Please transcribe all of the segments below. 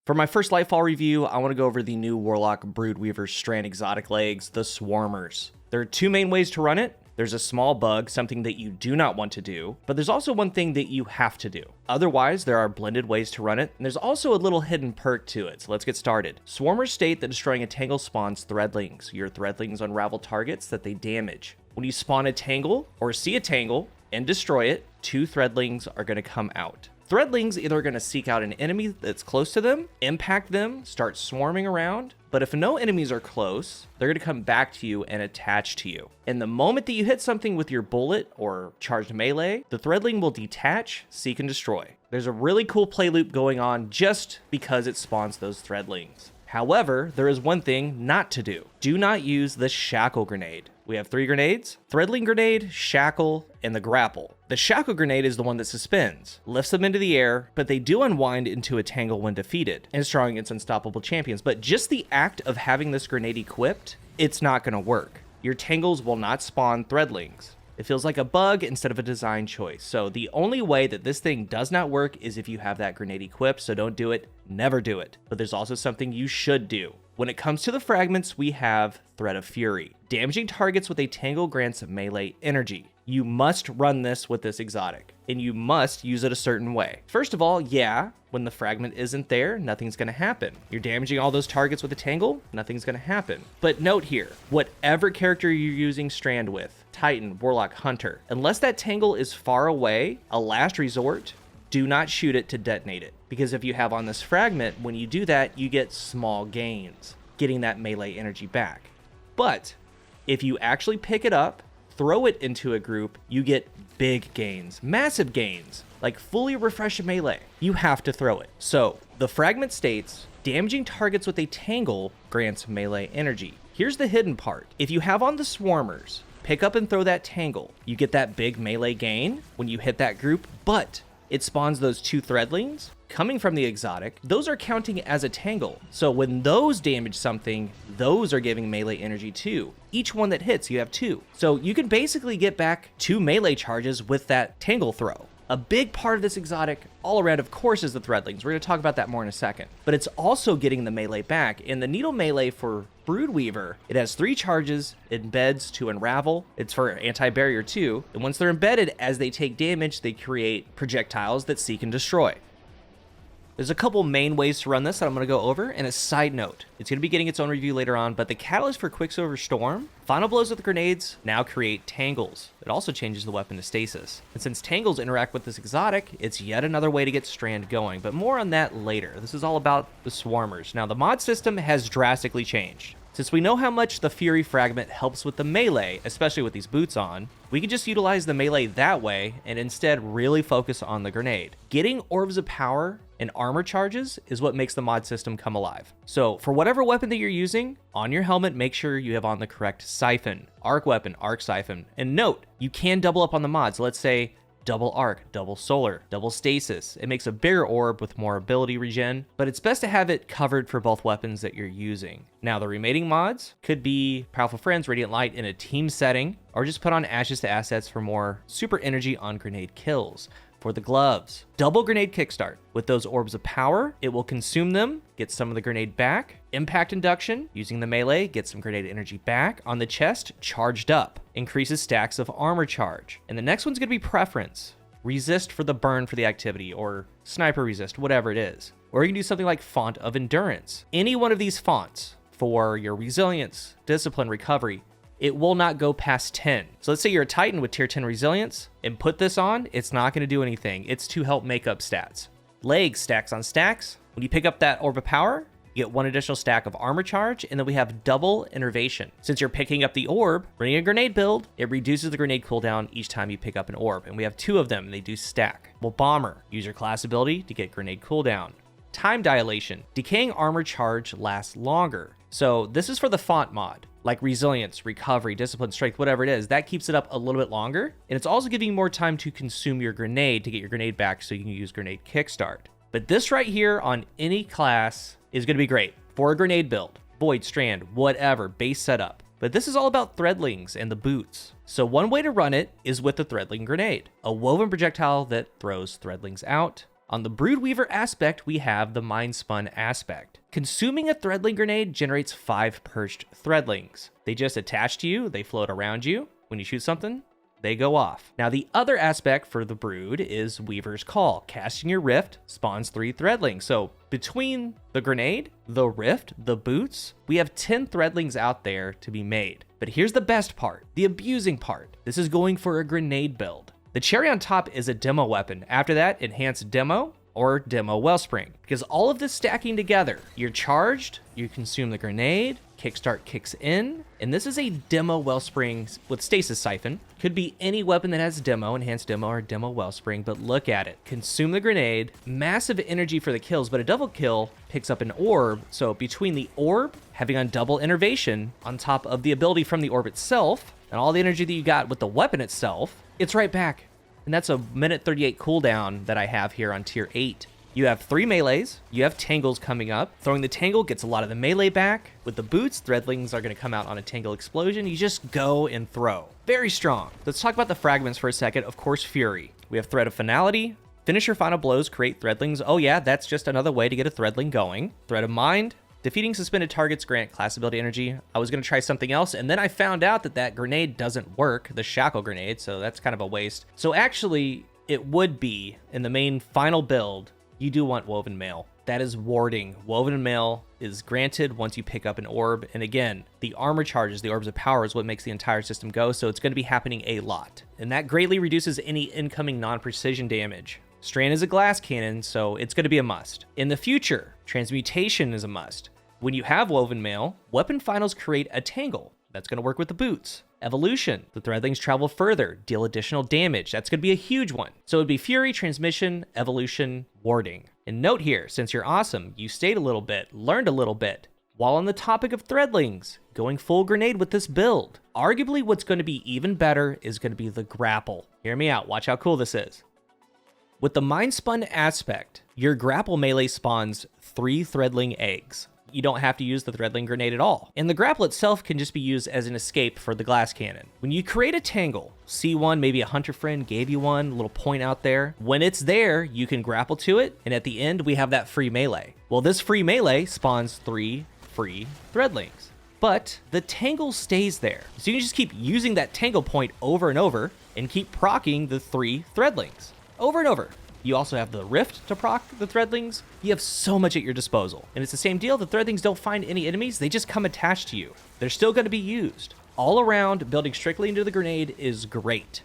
For my first Lightfall review, I want to go over the new Warlock Broodweaver Strand exotic legs, the Swarmers. There are two main ways to run it. There's a small bug, something that you do not want to do, but there's also one thing that you have to do. Otherwise, there are blended ways to run it, and there's also a little hidden perk to it, so let's get started. Swarmers state that destroying a tangle spawns threadlings. Your threadlings unravel targets that they damage. When you spawn a tangle, or see a tangle, and destroy it, two threadlings are going to come out. Threadlings either are going to seek out an enemy that's close to them, impact them, start swarming around, but if no enemies are close, they're going to come back to you and attach to you. And the moment that you hit something with your bullet or charged melee, the threadling will detach, seek, and destroy. There's a really cool play loop going on just because it spawns those threadlings. However, there is one thing not to do. Do not use the shackle grenade. We have 3 grenades: threadling grenade, shackle, and the grapple. The shackle grenade is the one that suspends, lifts them into the air, but they do unwind into a tangle when defeated, and strong against unstoppable champions. But just the act of having this grenade equipped, it's not going to work. Your tangles will not spawn threadlings. It feels like a bug instead of a design choice. So the only way that this thing does not work is if you have that grenade equipped, so don't do it, never do it. But there's also something you should do. When it comes to the fragments, we have Thread of Fury. Damaging targets with a tangle grants melee energy. You must run this with this exotic, and you must use it a certain way. First of all, yeah, when the fragment isn't there, nothing's going to happen. You're damaging all those targets with a tangle, nothing's going to happen. But note here, whatever character you're using Strand with, Titan, Warlock, Hunter, unless that tangle is far away, a last resort, do not shoot it to detonate it. Because if you have on this fragment, when you do that, you get small gains, getting that melee energy back. But if you actually pick it up, throw it into a group, you get big gains, massive gains, like fully refresh melee. You have to throw it. So the fragment states, damaging targets with a tangle grants melee energy. Here's the hidden part. If you have on the Swarmers, pick up and throw that tangle, you get that big melee gain when you hit that group, but it spawns those 2 threadlings coming from the exotic. Those are counting as a tangle. So when those damage something, those are giving melee energy too. Each one that hits, you have 2. So you can basically get back 2 melee charges with that tangle throw. A big part of this exotic all around, of course, is the threadlings. We're going to talk about that more in a second. But it's also getting the melee back. In the needle melee for Broodweaver, it has 3 charges, embeds to unravel. It's for anti-barrier too. And once they're embedded, as they take damage, they create projectiles that seek and destroy. There's a couple main ways to run this that I'm going to go over, and a side note, it's going to be getting its own review later on, but the catalyst for Quicksilver Storm, final blows with the grenades now create tangles. It also changes the weapon to stasis. And since tangles interact with this exotic, it's yet another way to get Strand going, but more on that later. This is all about the Swarmers. Now, the mod system has drastically changed. Since we know how much the Fury fragment helps with the melee, especially with these boots on, we can just utilize the melee that way and instead really focus on the grenade. Getting Orbs of Power and armor charges is what makes the mod system come alive. So for whatever weapon that you're using, on your helmet, make sure you have on the correct siphon. Arc weapon, arc siphon. And note, you can double up on the mods. Let's say double arc, double solar, double stasis. It makes a bigger orb with more ability regen, but it's best to have it covered for both weapons that you're using. Now, the remaining mods could be Powerful Friends, Radiant Light in a team setting, or just put on Ashes to Assets for more super energy on grenade kills. For the gloves, double grenade kickstart. With those Orbs of Power, it will consume them, get some of the grenade back. Impact induction, using the melee, get some grenade energy back. On the chest, charged up, increases stacks of armor charge. And the next one's gonna be preference. Resist for the burn for the activity, or sniper resist, whatever it is. Or you can do something like Font of Endurance. Any one of these fonts for your resilience, discipline, recovery, it will not go past 10. So let's say you're a Titan with tier 10 resilience and put this on, it's not going to do anything. It's to help make up stats. Legs, stacks on stacks. When you pick up that Orb of Power, you get 1 additional stack of armor charge, and then we have double innervation. Since you're picking up the orb, running a grenade build, it reduces the grenade cooldown each time you pick up an orb, and we have 2 of them, and they do stack. Well, Bomber, use your class ability to get grenade cooldown. Time dilation, decaying armor charge lasts longer. So this is for the font mod, like resilience, recovery, discipline, strength, whatever it is. That keeps it up a little bit longer. And it's also giving you more time to consume your grenade to get your grenade back so you can use grenade kickstart. But this right here on any class is going to be great for a grenade build, Void, Strand, whatever, base setup. But this is all about threadlings and the boots. So one way to run it is with the threadling grenade, a woven projectile that throws threadlings out. On the Broodweaver aspect, we have the Mind Spun aspect. Consuming a Threadling grenade generates 5 perched Threadlings. They just attach to you, they float around you. When you shoot something, they go off. Now, the other aspect for the Brood is Weaver's Call. Casting your Rift spawns 3 Threadlings. So between the grenade, the Rift, the boots, we have 10 Threadlings out there to be made. But here's the best part, the abusing part. This is going for a grenade build. The cherry on top is a demo weapon. After that, enhanced demo or demo wellspring. Because all of this stacking together, you're charged, you consume the grenade, kickstart kicks in, and this is a demo wellspring with stasis siphon. Could be any weapon that has demo, enhanced demo, or demo wellspring, but look at it. Consume the grenade, massive energy for the kills, but a double kill picks up an orb. So between the orb, having on double innervation, on top of the ability from the orb itself, and all the energy that you got with the weapon itself, it's right back. And that's a minute 38 cooldown that I have here on tier 8. You have 3 melees, you have tangles coming up. Throwing the tangle gets a lot of the melee back. With the boots, Threadlings are going to come out on a tangle explosion. You just go and throw. Very strong. Let's talk about the fragments for a second. Of course, Fury. We have Thread of Finality. Finish your final blows, create Threadlings. Oh yeah, that's just another way to get a Threadling going. Thread of Mind. Defeating suspended targets grant class ability energy. I was going to try something else, and then I found out that that grenade doesn't work, the shackle grenade, so that's kind of a waste. So actually, it would be, in the main final build, you do want Woven Mail. That is warding. Woven Mail is granted once you pick up an orb, and again, the armor charges, the orbs of power is what makes the entire system go, so it's going to be happening a lot. And that greatly reduces any incoming non-precision damage. Strand is a glass cannon, so it's going to be a must. In the future, transmutation is a must. When you have Woven Mail, weapon finals create a tangle. That's going to work with the boots. Evolution, the Threadlings travel further, deal additional damage. That's going to be a huge one. So it would be Fury, Transmission, Evolution, Warding. And note here, since you're awesome, you stayed a little bit, learned a little bit. While on the topic of Threadlings, going full grenade with this build. Arguably what's going to be even better is going to be the grapple. Hear me out, watch how cool this is. With the Mind Spun aspect, your grapple melee spawns 3 Threadling eggs. You don't have to use the Threadling grenade at all. And the grapple itself can just be used as an escape for the glass cannon. When you create a tangle, see one, maybe a hunter friend gave you one, a little point out there. When it's there, you can grapple to it, and at the end, we have that free melee. Well, this free melee spawns 3 free Threadlings. But the tangle stays there. So you can just keep using that tangle point over and over, and keep proccing the 3 Threadlings. Over and over. You also have the Rift to proc the Threadlings. You have so much at your disposal. And it's the same deal. The Threadlings don't find any enemies. They just come attached to you. They're still going to be used. All around, building strictly into the grenade is great.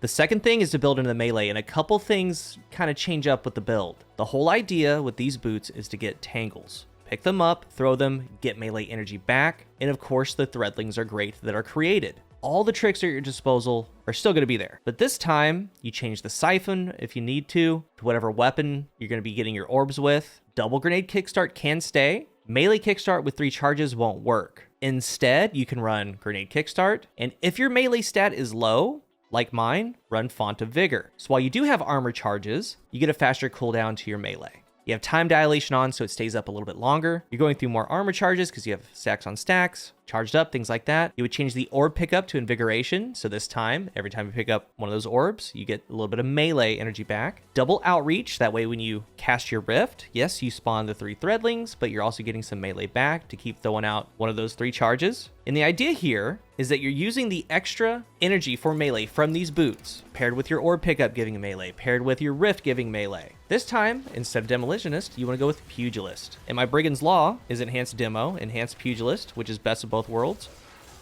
The second thing is to build into the melee, and a couple things kind of change up with the build. The whole idea with these boots is to get tangles. Pick them up, throw them, get melee energy back, and of course the Threadlings are great that are created. All the tricks at your disposal are still going to be there. But this time, you change the siphon if you need to whatever weapon you're going to be getting your orbs with. Double grenade kickstart can stay. Melee kickstart with 3 charges won't work. Instead, you can run grenade kickstart. And if your melee stat is low, like mine, run Font of Vigor. So while you do have armor charges, you get a faster cooldown to your melee. You have time dilation on, so it stays up a little bit longer. You're going through more armor charges because you have stacks on stacks, charged up, things like that. You would change the orb pickup to invigoration. So this time, every time you pick up one of those orbs, you get a little bit of melee energy back. Double outreach. That way when you cast your rift, yes, you spawn the 3 Threadlings, but you're also getting some melee back to keep throwing out one of those 3 charges. And the idea here is that you're using the extra energy for melee from these boots, paired with your orb pickup giving melee, paired with your rift giving melee. This time, instead of Demolitionist, you want to go with Pugilist. And my Brigand's Law is Enhanced Demo, Enhanced Pugilist, which is best of both worlds.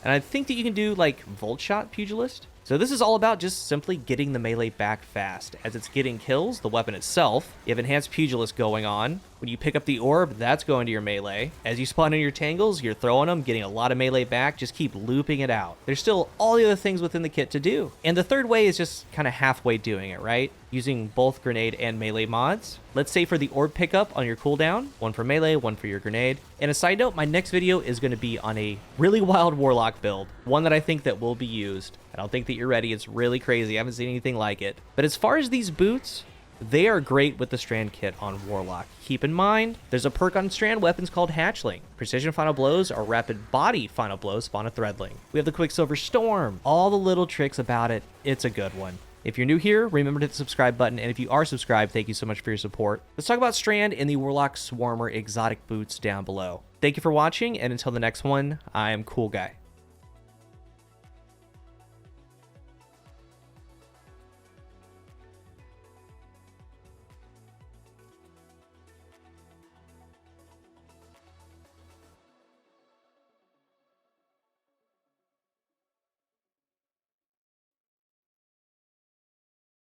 And I think that you can do like Volt Shot Pugilist. So this is all about just simply getting the melee back fast. As it's getting kills, the weapon itself, you have Enhanced Pugilist going on. When you pick up the orb, that's going to your melee. As you spawn in your tangles, you're throwing them, getting a lot of melee back. Just keep looping it out. There's still all the other things within the kit to do. And the third way is just kind of halfway doing it, right? Using both grenade and melee mods. Let's say for the orb pickup on your cooldown, one for melee, one for your grenade. And a side note, my next video is going to be on a really wild Warlock build. One that I think that will be used. I don't think that you're ready. It's really crazy. I haven't seen anything like it. But as far as these boots, they are great with the Strand kit on Warlock. Keep in mind, there's a perk on Strand weapons called Hatchling. Precision Final Blows or Rapid Body Final Blows spawn a Threadling. We have the Quicksilver Storm. All the little tricks about it. It's a good one. If you're new here, remember to hit the subscribe button, and if you are subscribed, thank you so much for your support. Let's talk about Strand and the Warlock Swarmer exotic boots down below. Thank you for watching, and until the next one, I am CoolGuy.